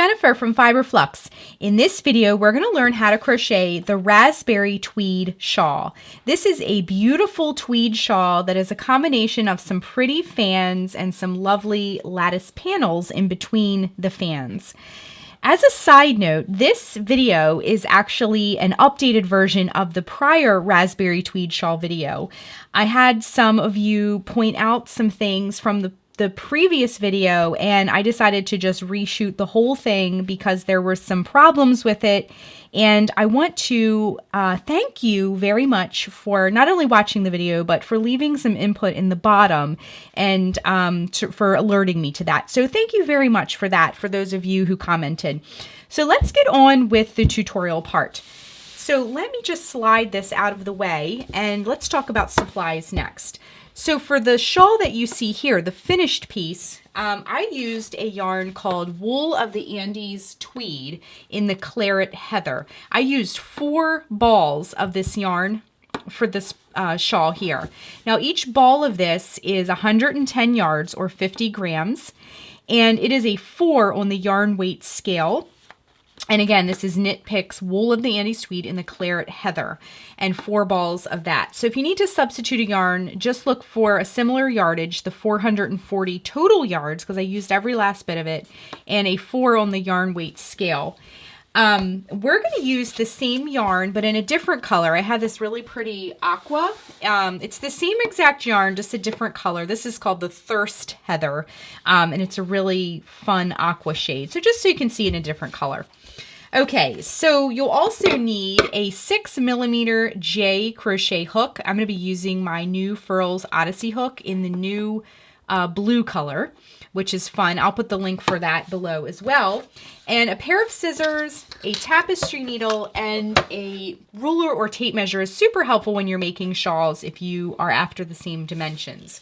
Jennifer from Fiber Flux. In this video, we're going to learn how to crochet the Raspberry Tweed Shawl. This is a beautiful tweed shawl that is a combination of some pretty fans and some lovely lattice panels in between the fans. As a side note, this video is actually an updated version of the prior Raspberry Tweed Shawl video. I had some of you point out some things from the previous video, and I decided to just reshoot the whole thing because there were some problems with it. And I want to thank you very much for not only watching the video, but for leaving some input in the bottom and for alerting me to that. So thank you very much for that, for those of you who commented. So let's get on with the tutorial part. So let me just slide this out of the way and let's talk about supplies next. So for the shawl that you see here, the finished piece, I used a yarn called Wool of the Andes Tweed in the Claret Heather. I used 4 balls of this yarn for this shawl here. Now each ball of this is 110 yards or 50 grams, and it is a 4 on the yarn weight scale. And again, this is Knit Picks Wool of the Andes Tweed in the Claret Heather, and 4 balls of that. So if you need to substitute a yarn, just look for a similar yardage, the 440 total yards, because I used every last bit of it, and a 4 on the yarn weight scale. We're going to use the same yarn, but in a different color. I had this really pretty aqua. It's the same exact yarn, just a different color. This is called the Thirst Heather, and it's a really fun aqua shade. So just so you can see it in a different color. Okay, so you'll also need a 6mm J crochet hook. I'm going to be using my new Furls Odyssey hook in the new blue color, which is fun. I'll put the link for that below as well. And a pair of scissors, a tapestry needle, and a ruler or tape measure is super helpful when you're making shawls if you are after the same dimensions.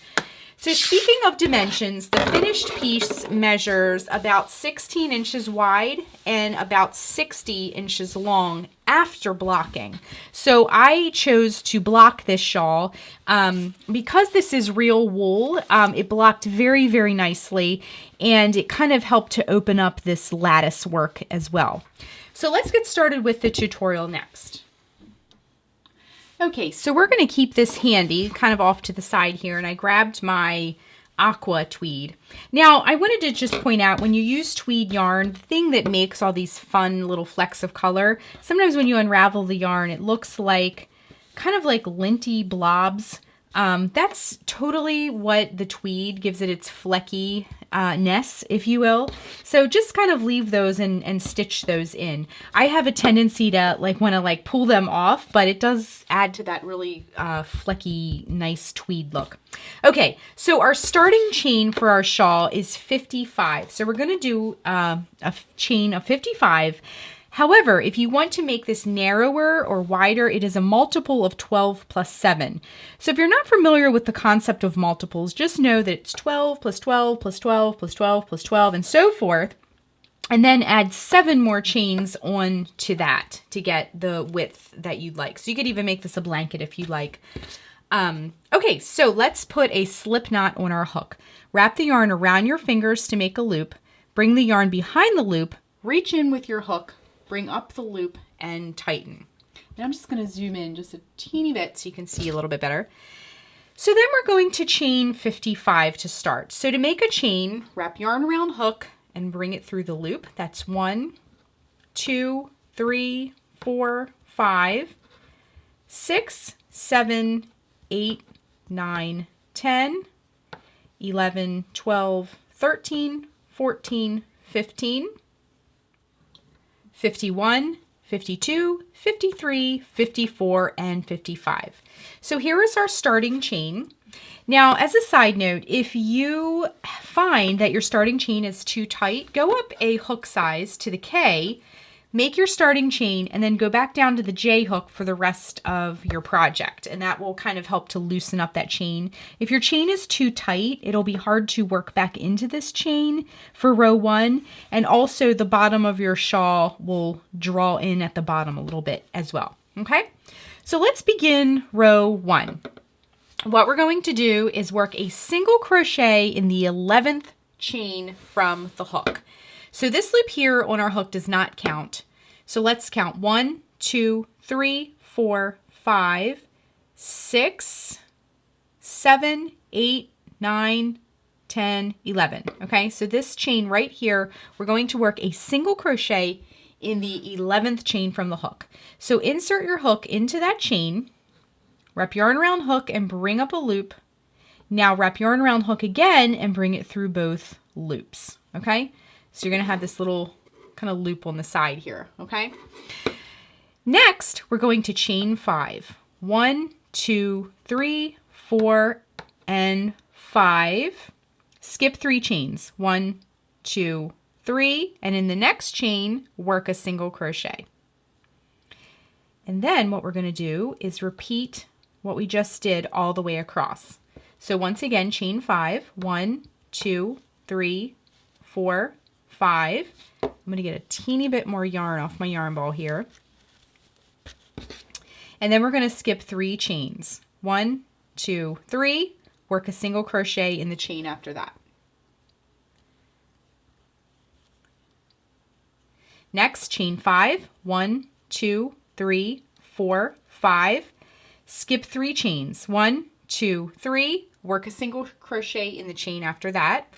So speaking of dimensions, the finished piece measures about 16 inches wide and about 60 inches long after blocking. So I chose to block this shawl because this is real wool. It blocked very, very nicely, and it kind of helped to open up this lattice work as well. So let's get started with the tutorial next. Okay, so we're going to keep this handy, kind of off to the side here, and I grabbed my aqua tweed. Now, I wanted to just point out, when you use tweed yarn, the thing that makes all these fun little flecks of color, sometimes when you unravel the yarn, it looks like, kind of like linty blobs. That's totally what the tweed gives it, its flecky-ness, if you will. So just kind of leave those and stitch those in. I have a tendency to want to pull them off, but it does add to that really flecky, nice tweed look. Okay, so our starting chain for our shawl is 55. So we're going to do a chain of 55. However, if you want to make this narrower or wider, it is a multiple of 12 plus 7. So if you're not familiar with the concept of multiples, just know that it's 12 plus 12 plus 12 plus 12 plus 12 and so forth. And then add 7 more chains on to that to get the width that you'd like. So you could even make this a blanket if you'd like. Okay, so let's put a slip knot on our hook. Wrap the yarn around your fingers to make a loop. Bring the yarn behind the loop. Reach in with your hook. Bring up the loop and tighten. And I'm just going to zoom in just a teeny bit so you can see a little bit better. So then we're going to chain 55 to start. So to make a chain, wrap yarn around hook and bring it through the loop. That's 1, 2, 3, 4, 5, 6, 7, 8, 9, 10, 11, 12, 13, 14, 15, 51, 52, 53, 54, and 55. So here is our starting chain. Now, as a side note, if you find that your starting chain is too tight, go up a hook size to the K, make your starting chain, and then go back down to the J hook for the rest of your project. And that will kind of help to loosen up that chain. If your chain is too tight, it'll be hard to work back into this chain for row 1. And also the bottom of your shawl will draw in at the bottom a little bit as well. Okay, so let's begin row 1. What we're going to do is work a single crochet in the 11th chain from the hook. So this loop here on our hook does not count. So let's count 1, 2, 3, 4, 5, 6, 7, 8, 9, 10, 11. Okay, so this chain right here, we're going to work a single crochet in the 11th chain from the hook. So insert your hook into that chain, wrap yarn around hook and bring up a loop. Now wrap yarn around hook again and bring it through both loops. Okay, so you're going to have this little kind of loop on the side here. Okay, next we're going to chain 5. 1, 2, 3, 4, and 5. Skip 3 chains. 1, 2, 3, and in the next chain, work a single crochet. And then what we're going to do is repeat what we just did all the way across. So once again, chain 5. 1, 2, 3, 4, 5. I'm going to get a teeny bit more yarn off my yarn ball here. And then we're going to skip 3 chains. 1, 2, 3, work a single crochet in the chain after that. Next, chain 5, 1, 2, 3, 4, 5, skip 3 chains. 1, 2, 3, work a single crochet in the chain after that.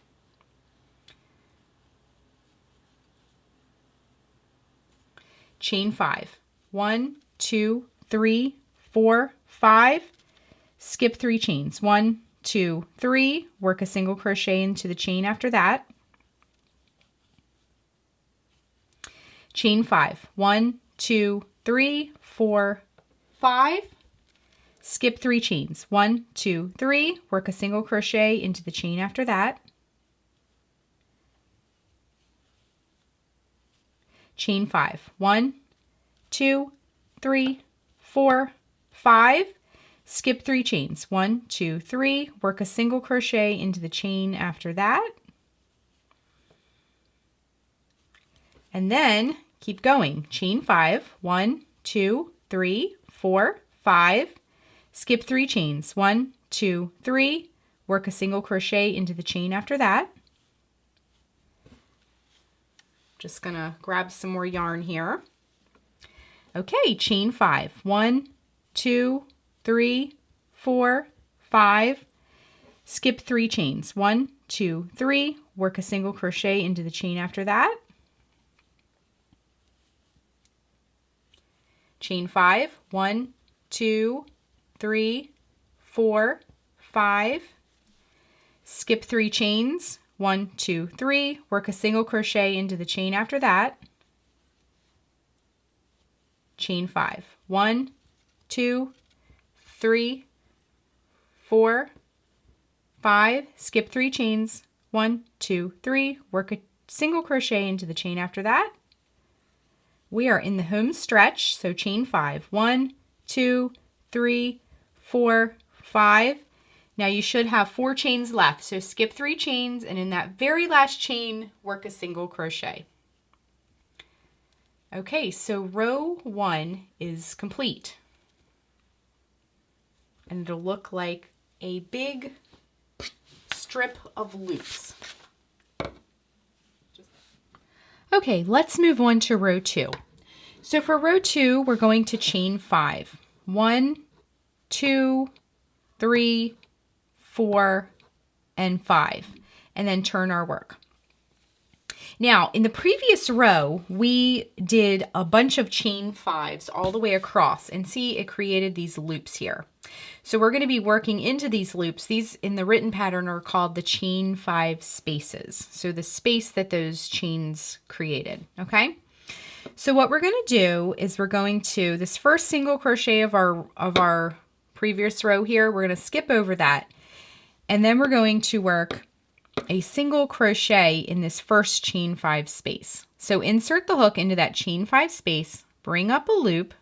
Chain 5, 1, 2, 3, 4, 5, skip 3 chains. 1, 2, 3, work a single crochet into the chain after that. Chain 5, 1, 2, 3, 4, 5, skip 3 chains. 1, 2, 3, work a single crochet into the chain after that. Chain 5, 1, 2, 3, 4, 5, skip 3 chains. 1, 2, 3, work a single crochet into the chain after that. And then keep going. Chain 5, 1, 2, 3, 4, 5, skip 3 chains. 1, 2, 3, work a single crochet into the chain after that. Just gonna grab some more yarn here. Okay, chain 5, 1, 2, 3, 4, 5, skip 3 chains. 1, 2, 3, work a single crochet into the chain after that. Chain 5, 1, 2, 3, 4, 5, skip 3 chains. 1, 2, 3, work a single crochet into the chain after that. Chain 5, 1, 2, 3, 4, 5, skip 3 chains. 1, 2, 3, work a single crochet into the chain after that. We are in the home stretch, so chain 5, 1, 2, 3, 4, 5. Now you should have 4 chains left, so skip 3 chains, and in that very last chain, work a single crochet. Okay, so row 1 is complete. And it'll look like a big strip of loops. Okay, let's move on to row 2. So for row 2, we're going to chain 5. 1, 2, 3, 4, and 5, and then turn our work. Now, in the previous row, we did a bunch of chain 5s all the way across, and see, it created these loops here. So we're going to be working into these loops. These in the written pattern are called the chain 5 spaces. So the space that those chains created, okay? So what we're going to do is we're going to, this first single crochet of our previous row here, we're going to skip over that, and then we're going to work a single crochet in this first chain 5 space. So insert the hook into that chain 5 space, bring up a loop,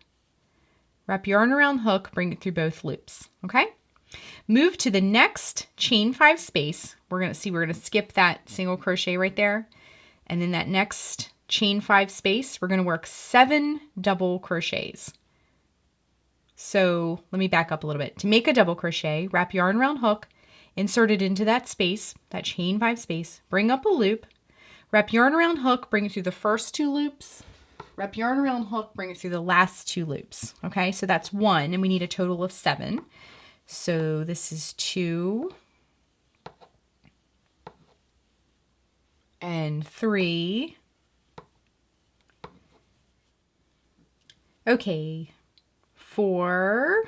wrap yarn around hook, bring it through both loops, okay? Move to the next chain 5 space. We're going to skip that single crochet right there. And then that next chain 5 space, we're going to work 7 double crochets. So let me back up a little bit. To make a double crochet, wrap yarn around hook, insert it into that space, that chain 5 space, bring up a loop, Wrap yarn around hook, bring it through the first 2 loops. Wrap yarn around hook, bring it through the last 2 loops. Okay, so that's 1, and we need a total of 7. So this is 2 and 3. Okay, 4,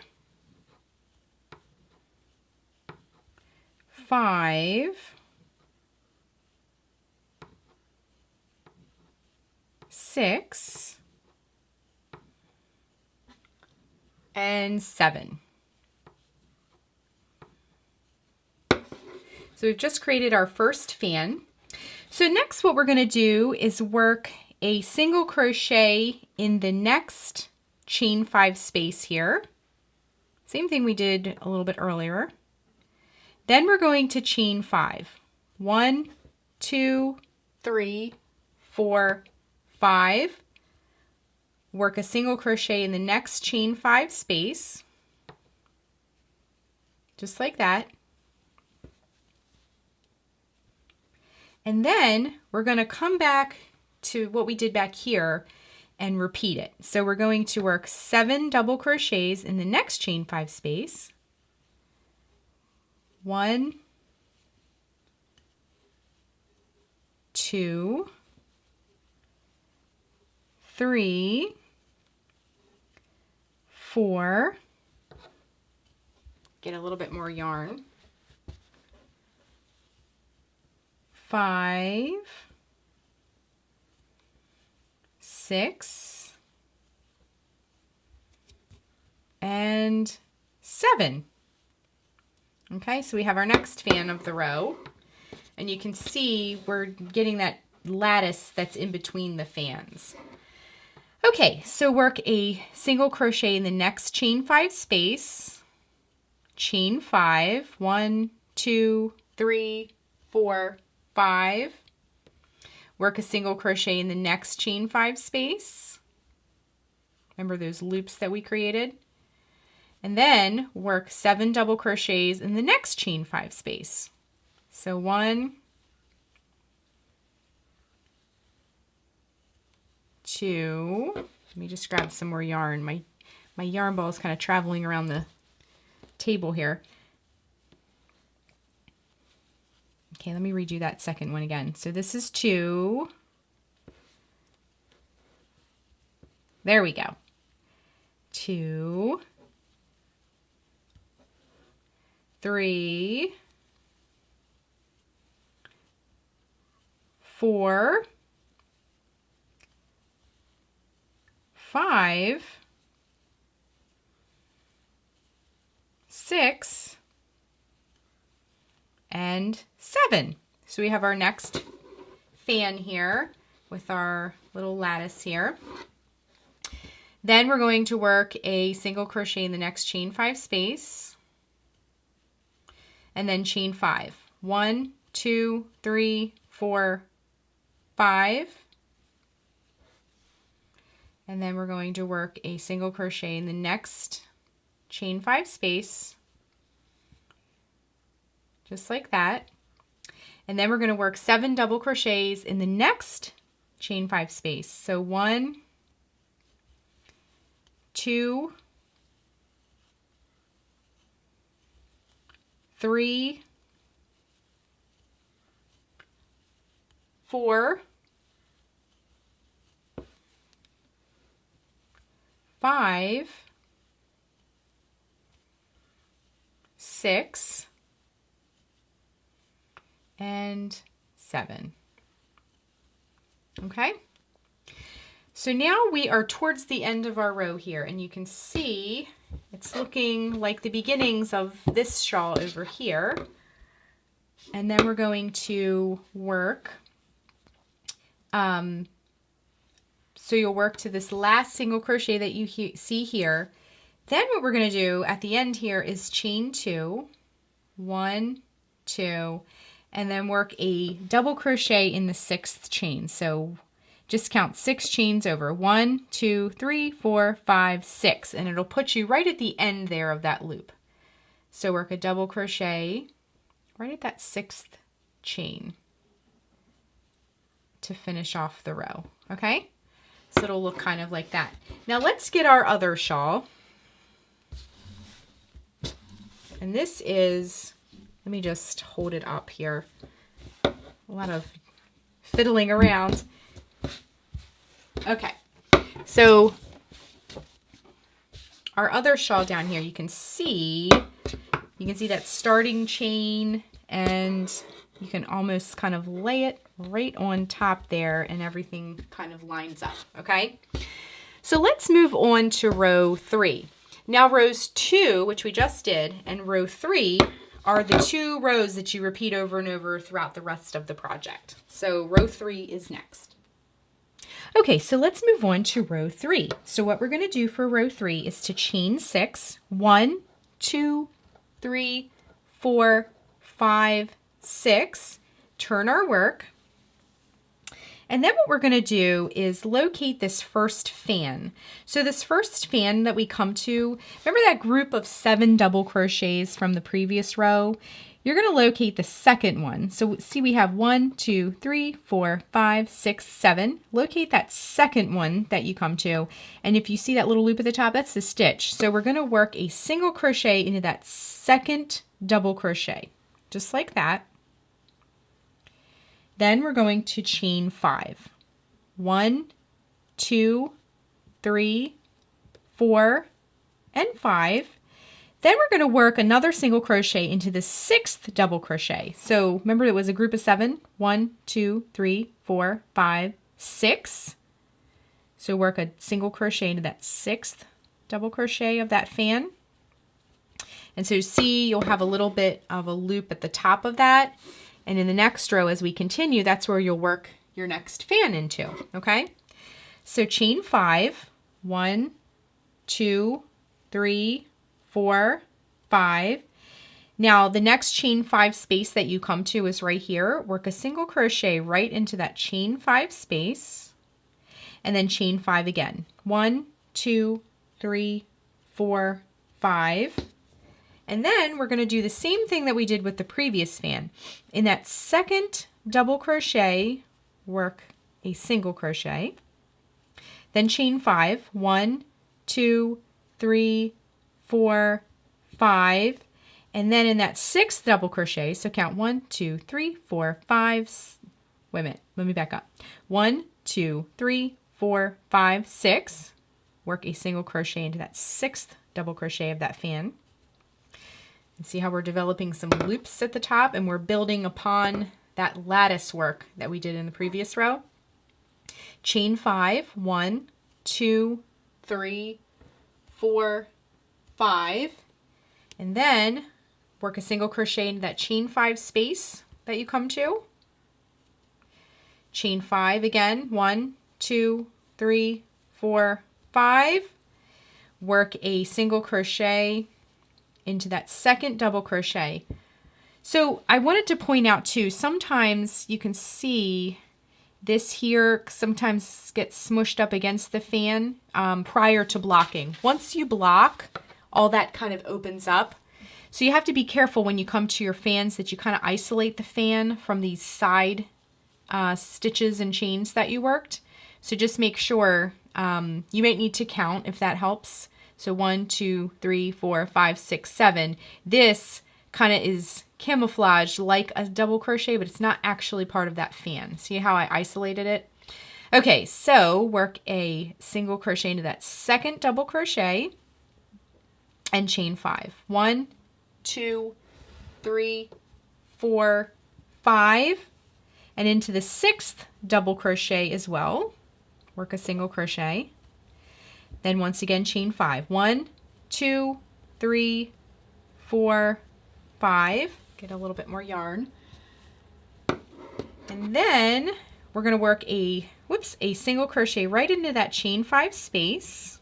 5, 6, and 7. So we've just created our first fan. So next what we're going to do is work a single crochet in the next chain 5 space here. Same thing we did a little bit earlier. Then we're going to chain 5. 1, 2, 3, 4, 5. Work a single crochet in the next chain 5 space. Just like that. And then we're going to come back to what we did back here and repeat it. So we're going to work 7 double crochets in the next chain 5 space. 1, 2, 3, 4. Get a little bit more yarn. 5, 6, and 7. Okay, so we have our next fan of the row, and you can see we're getting that lattice that's in between the fans. Okay, so work a single crochet in the next chain 5 space, chain 5, 1, 2, 3, 4, 5. Work a single crochet in the next chain 5 space. Remember those loops that we created? And then work 7 double crochets in the next chain 5 space. So 1, 2. Let me just grab some more yarn. My yarn ball is kind of traveling around the table here. Okay, let me redo that second one again. So this is 2. There we go. 2, 3, 4, 5, 6, and 7. So we have our next fan here with our little lattice here. Then we're going to work a single crochet in the next chain 5 space, and then chain 5. 1, 2, 3, 4, 5. And then we're going to work a single crochet in the next chain 5 space, just like that. And then we're going to work 7 double crochets in the next chain 5 space. So 1, 2, 3, 4, 5, 6, and 7. Okay, so now we are towards the end of our row here, and you can see it's looking like the beginnings of this shawl over here. And then we're going to work, so you'll work to this last single crochet that you see here. Then what we're going to do at the end here is chain 2, 1, 2, and then work a double crochet in the 6th chain. So just count 6 chains over. 1, 2, 3, 4, 5, 6, and it'll put you right at the end there of that loop. So work a double crochet right at that 6th chain. to finish off the row, okay? So it'll look kind of like that. Now let's get our other shawl. And this is, let me just hold it up here. A lot of fiddling around. Okay, so our other shawl down here, you can see that starting chain, and you can almost kind of lay it right on top there and everything kind of lines up, okay? So let's move on to row 3. Now rows 2, which we just did, and row 3 are the 2 rows that you repeat over and over throughout the rest of the project. So row 3 is next. Okay, so let's move on to row 3. So what we're going to do for row 3 is to chain 6. 1, 2, 3, 4, 5, 6. Turn our work. And then what we're going to do is locate this first fan. So this first fan that we come to, remember that group of 7 double crochets from the previous row? You're going to locate the second one. So see, we have 1, 2, 3, 4, 5, 6, 7. Locate that second one that you come to. And if you see that little loop at the top, that's the stitch. So we're going to work a single crochet into that second double crochet, just like that. Then we're going to chain 5. 1, 2, 3, 4, and 5. Then we're going to work another single crochet into the 6th double crochet. So remember, it was a group of 7. 1, 2, 3, 4, 5, 6. So work a single crochet into that 6th double crochet of that fan. And so see, you'll have a little bit of a loop at the top of that. And in the next row, as we continue, that's where you'll work your next fan into, okay? So chain 5, 1, 2, 3, 4, 5. Now the next chain 5 space that you come to is right here. Work a single crochet right into that chain 5 space, and then chain 5 again. 1, 2, 3, 4, 5. And then we're going to do the same thing that we did with the previous fan. In that second double crochet, work a single crochet. Then chain 5. 1, 2, 3, 4, 5. And then in that 6th double crochet, so count 1, 2, 3, 4, 5. Wait a minute, let me back up. 1, 2, 3, 4, 5, 6. Work a single crochet into that 6th double crochet of that fan. See how we're developing some loops at the top, and we're building upon that lattice work that we did in the previous row. Chain 5, 1, 2, 3, 4, 5, and then work a single crochet into that chain 5 space that you come to. Chain 5 again, 1, 2, 3, 4, 5. Work a single crochet into that second double crochet. So I wanted to point out too, sometimes you can see this here sometimes gets smushed up against the fan prior to blocking. Once you block, all that kind of opens up. So you have to be careful when you come to your fans that you kind of isolate the fan from these side stitches and chains that you worked. So just make sure, you might need to count if that helps. So 1, 2, 3, 4, 5, 6, 7. This kind of is camouflaged like a double crochet, but it's not actually part of that fan. See how I isolated it? Okay, so work a single crochet into that second double crochet and chain 5. 1, 2, 3, 4, 5, and into the 6th double crochet as well. Work a single crochet. Then once again, chain 5. 1, 2, 3, 4, 5. Get a little bit more yarn. And then we're going to work a single crochet right into that chain 5 space.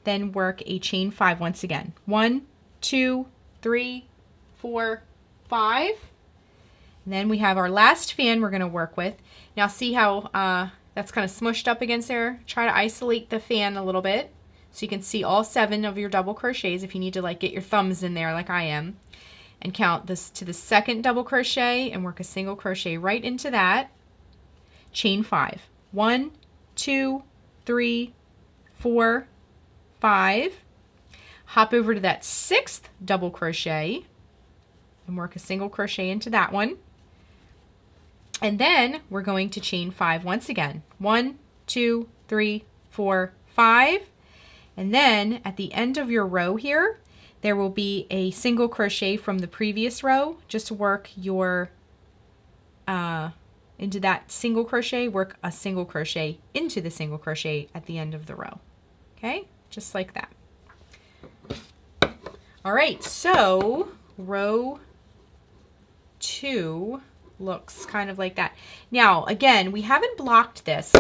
Then work a chain 5 once again. 1, 2, 3, 4, 5. And then we have our last fan we're going to work with. Now see how that's kind of smushed up against there. Try to isolate the fan a little bit so you can see all 7 of your double crochets if you need to like get your thumbs in there like I am. And count this to the second double crochet and work a single crochet right into that. chain 5. 1, 2, 3, 4, 5. Hop over to that 6th double crochet and work a single crochet into that one. And then we're going to chain 5 once again. 1, 2, 3, 4, 5. And then at the end of your row here, there will be a single crochet from the previous row. Just work your into that single crochet, work a single crochet into the single crochet at the end of the row. Okay, just like that. All right, so row 2 looks kind of like that. Now, again, we haven't blocked this,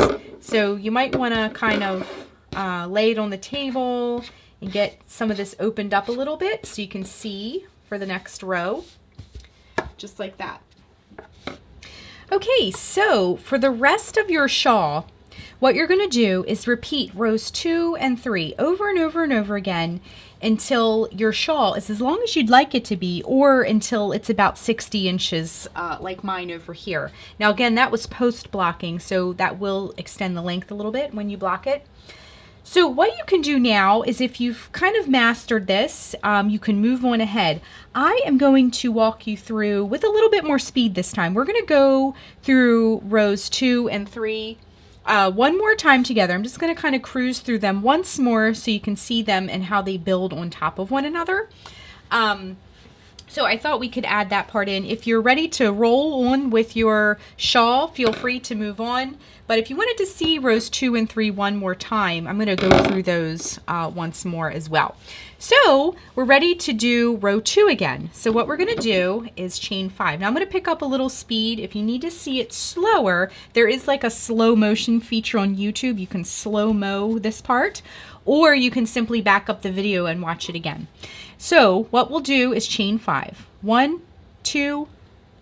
so you might want to kind of lay it on the table and get some of this opened up a little bit so you can see for the next row, just like that. Okay, so for the rest of your shawl, what you're going to do is repeat rows 2 and 3 over and over and over again until your shawl is as long as you'd like it to be, or until it's about 60 inches like mine over here. Now again, that was post blocking, so that will extend the length a little bit when you block it. So what you can do now is, if you've kind of mastered this, you can move on ahead. I am going to walk you through with a little bit more speed this time. We're going to go through rows 2 and 3 one more time together. I'm just going to kind of cruise through them once more so you can see them and how they build on top of one another. So I thought we could add that part in. If you're ready to roll on with your shawl, feel free to move on. But if you wanted to see rows 2 and 3 one more time, I'm going to go through those once more as well. So we're ready to do row 2 again. So what we're going to do is chain 5. Now I'm going to pick up a little speed. If you need to see it slower, there is like a slow motion feature on YouTube. You can slow-mo this part, or you can simply back up the video and watch it again. So what we'll do is chain 5. 1, 2,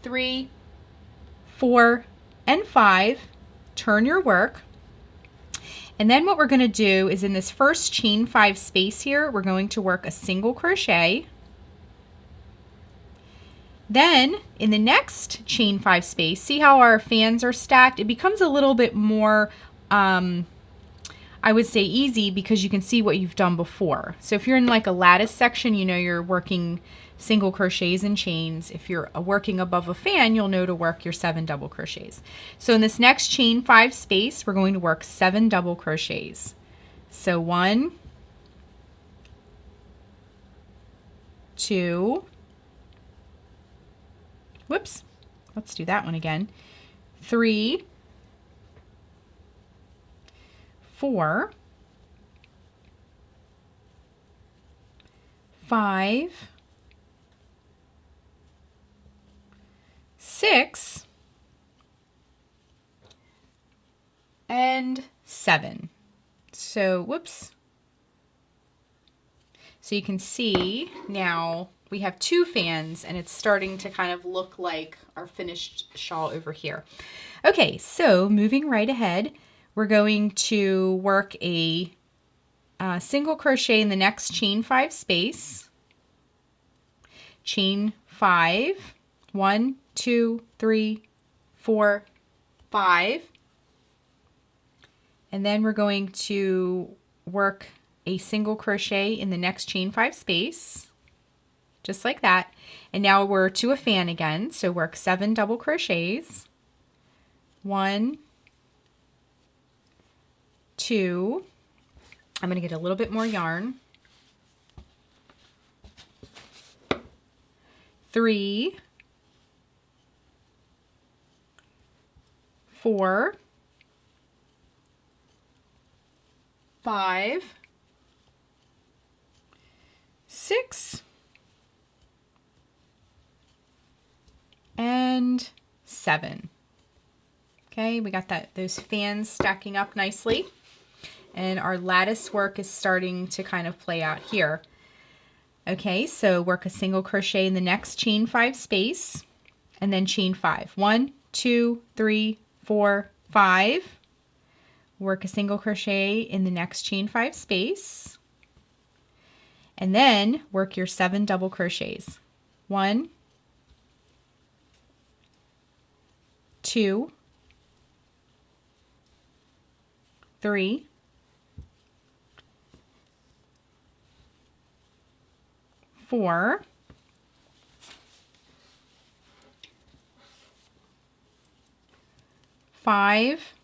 3, 4, and 5. Turn your work. And then what we're going to do is, in this first chain 5 space here, we're going to work a single crochet. Then in the next chain 5 space, see how our fans are stacked? It becomes a little bit more, I would say, easy, because you can see what you've done before. So if you're in like a lattice section, you know you're working single crochets and chains. If you're working above a fan, you'll know to work your 7 double crochets. So in this next chain 5 space, we're going to work 7 double crochets. So 1, 2, whoops, let's do that one again. 3, 4, 5, 6, and 7. So, whoops. So you can see now we have 2 fans, and it's starting to kind of look like our finished shawl over here. Okay, so moving right ahead, we're going to work a single crochet in the next chain 5 space. Chain 5, 1, 2, 3, 4, 5. And then we're going to work a single crochet in the next chain 5 space, just like that. And now we're to a fan again, so work 7 double crochets. 1, 2, I'm going to get a little bit more yarn. 3, 4, 5, 6, and 7. Okay, we got those fans stacking up nicely, and our lattice work is starting to kind of play out here. Okay, so work a single crochet in the next chain 5 space, and then chain 5. 1, 2, 3, 4, 5. Work a single crochet in the next chain 5 space, and then work your 7 double crochets. 1, 2, 3, 4, 5,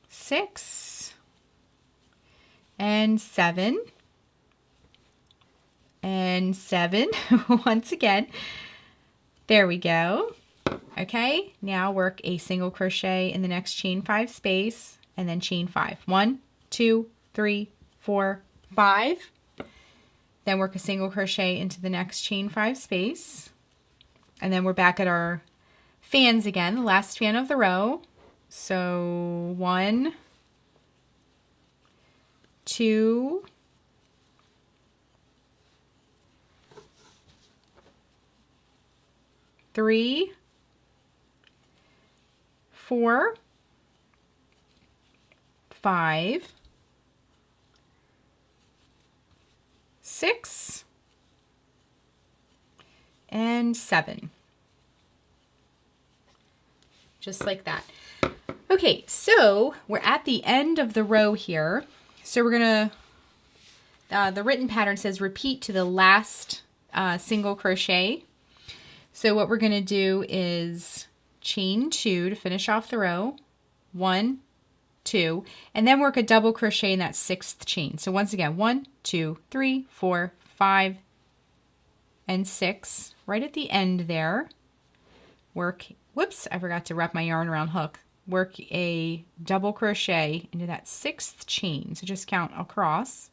6, and 7, and 7 once again. There we go. Okay, now work a single crochet in the next chain 5 space and then chain 5. 1, 2, 3, 4, 5. Then work a single crochet into the next chain 5 space. And then we're back at our fans again, the last fan of the row. So 1, 2, 3, 4, 5, 6, and 7. Just like that. Okay, so we're at the end of the row here. So we're gonna, the written pattern says repeat to the last single crochet. So what we're gonna do is chain 2 to finish off the row. 1, 2, and then work a double crochet in that 6th chain. So once again, 1, 2, 3, 4, 5, and 6. Right at the end there, work, whoops, I forgot to wrap my yarn around hook. Work a double crochet into that 6th chain. So just count across.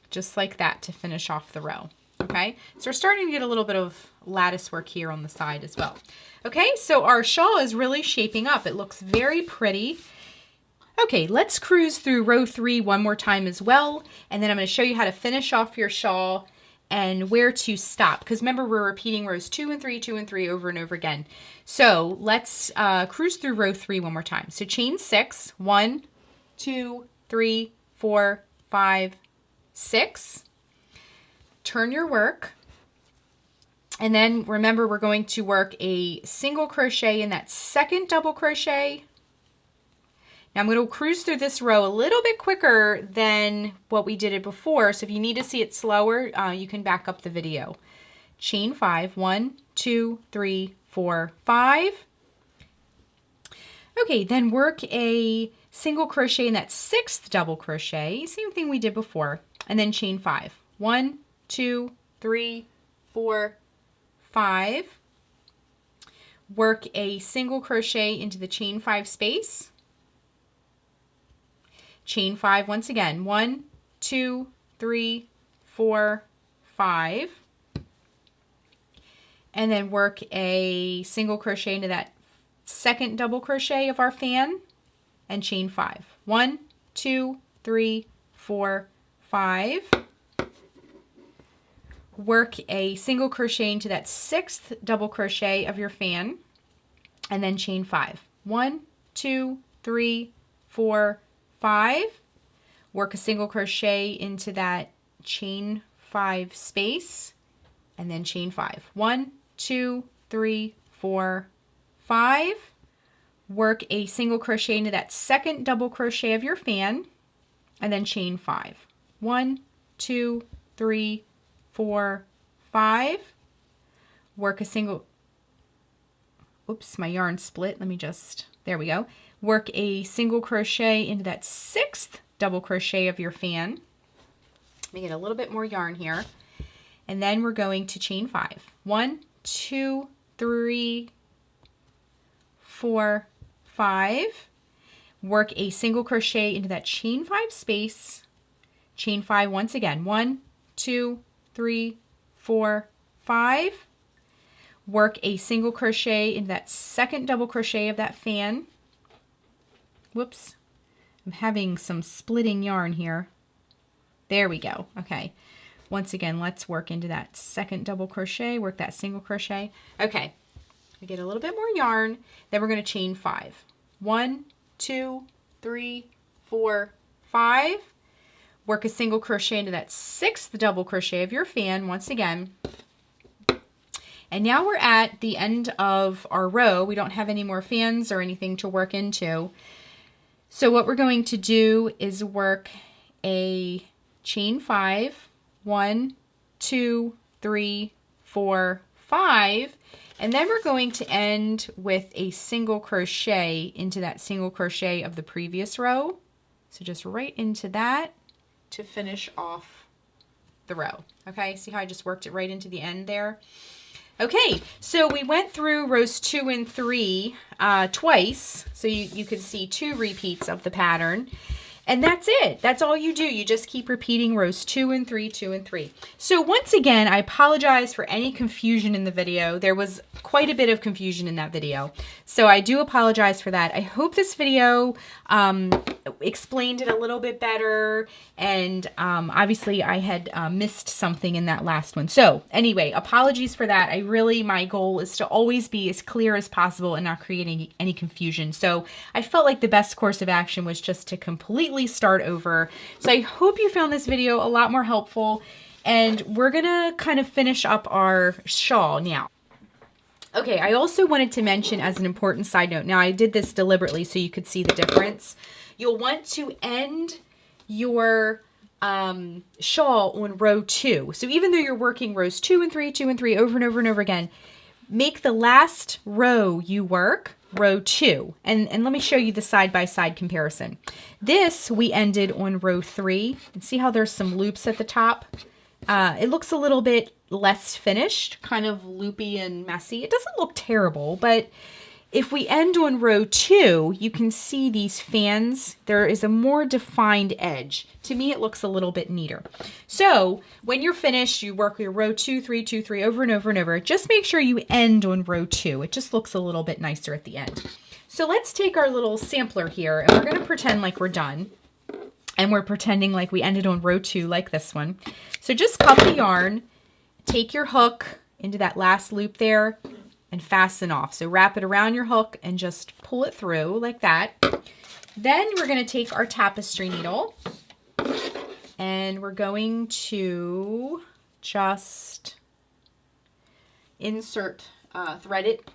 Just like that to finish off the row. Okay, so we're starting to get a little bit of lattice work here on the side as well. Okay, so our shawl is really shaping up. It looks very pretty. Okay, let's cruise through row 3 one more time as well, and then I'm going to show you how to finish off your shawl and where to stop, because remember we're repeating rows 2 and 3, 2 and 3 over and over again. So let's cruise through row 3 one more time. So chain 6, 1, 2, 3, 4, 5, 6. Turn your work, and then remember we're going to work a single crochet in that 2nd double crochet. Now I'm going to cruise through this row a little bit quicker than what we did it before, so if you need to see it slower, you can back up the video. Chain 5, 1, 2, 3, 4, 5. Okay, then work a single crochet in that 6th double crochet, same thing we did before, and then chain 5. 1, 2, 3, 4, 5. Work a single crochet into the chain 5 space. Chain 5 once again. 1, 2, 3, 4, 5. And then work a single crochet into that 2nd double crochet of our fan and chain 5. 1, 2, 3, 4, 5. Work a single crochet into that 6th double crochet of your fan and then chain 5. 1, 2, 3, 4, 5. Work a single crochet into that chain 5 space and then chain 5. 1, 2, 3, 4, 5. Work a single crochet into that 2nd double crochet of your fan and then chain 5. 1, 2, 3, 4, 5. Work a single, oops, my yarn split. Let me just, there we go. Work a single crochet into that 6th double crochet of your fan. Let me get a little bit more yarn here. And then we're going to chain 5. 1, 2, 3, 4, 5. Work a single crochet into that chain 5 space. Chain 5 once again. 1, 2, 3, 4, 5. Work a single crochet into that 2nd double crochet of that fan. Whoops, I'm having some splitting yarn here. There we go. Okay, once again, let's work into that 2nd double crochet, work that single crochet. Okay, we get a little bit more yarn, then we're going to chain 5. 1, 2, 3, 4, 5. Work a single crochet into that 6th double crochet of your fan once again. And now we're at the end of our row. We don't have any more fans or anything to work into. So what we're going to do is work a chain 5, 1, 2, 3, 4, 5, and then we're going to end with a single crochet into that single crochet of the previous row. So just right into that to finish off the row. Okay, see how I just worked it right into the end there? Okay, so we went through rows 2 and 3 twice, so you could see 2 repeats of the pattern. And that's it. That's all you do. You just keep repeating rows 2 and 3, 2 and 3. So once again, I apologize for any confusion in the video. There was quite a bit of confusion in that video. So I do apologize for that. I hope this video explained it a little bit better. And obviously I had missed something in that last one. So anyway, apologies for that. My goal is to always be as clear as possible and not create any confusion. So I felt like the best course of action was just to completely start over. So I hope you found this video a lot more helpful, and we're gonna kind of finish up our shawl now. Okay, I also wanted to mention as an important side note, now I did this deliberately so you could see the difference. You'll want to end your shawl on row 2. So even though you're working rows 2 and 3, 2 and 3 over and over and over again, make the last row you work row 2. And let me show you the side-by-side comparison. This we ended on row 3. And see how there's some loops at the top? It looks a little bit less finished, kind of loopy and messy. It doesn't look terrible, but if we end on row 2, you can see these fans. There is a more defined edge. To me, it looks a little bit neater. So when you're finished, you work your row 2, 3, 2, 3 over and over and over. Just make sure you end on row 2. It just looks a little bit nicer at the end. So let's take our little sampler here, and we're going to pretend like we're done. And we're pretending like we ended on row 2 like this one. So just cut the yarn, take your hook into that last loop there, and fasten off. So wrap it around your hook and just pull it through like that. Then we're going to take our tapestry needle and we're going to just insert, thread it,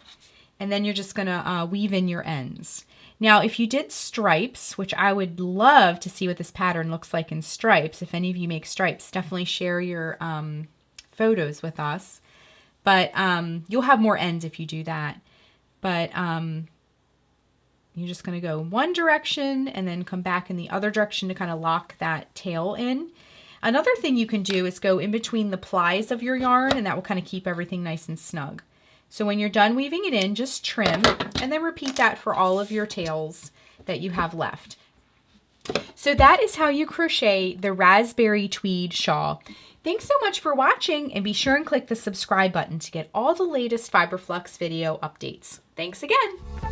and then you're just going to weave in your ends. Now, if you did stripes, which I would love to see what this pattern looks like in stripes, if any of you make stripes, definitely share your photos with us. But you'll have more ends if you do that. But you're just going to go one direction and then come back in the other direction to kind of lock that tail in. Another thing you can do is go in between the plies of your yarn, and that will kind of keep everything nice and snug. So when you're done weaving it in, just trim, and then repeat that for all of your tails that you have left. So that is how you crochet the Raspberry Tweed Shawl. Thanks so much for watching, and be sure and click the subscribe button to get all the latest Fiber Flux video updates. Thanks again.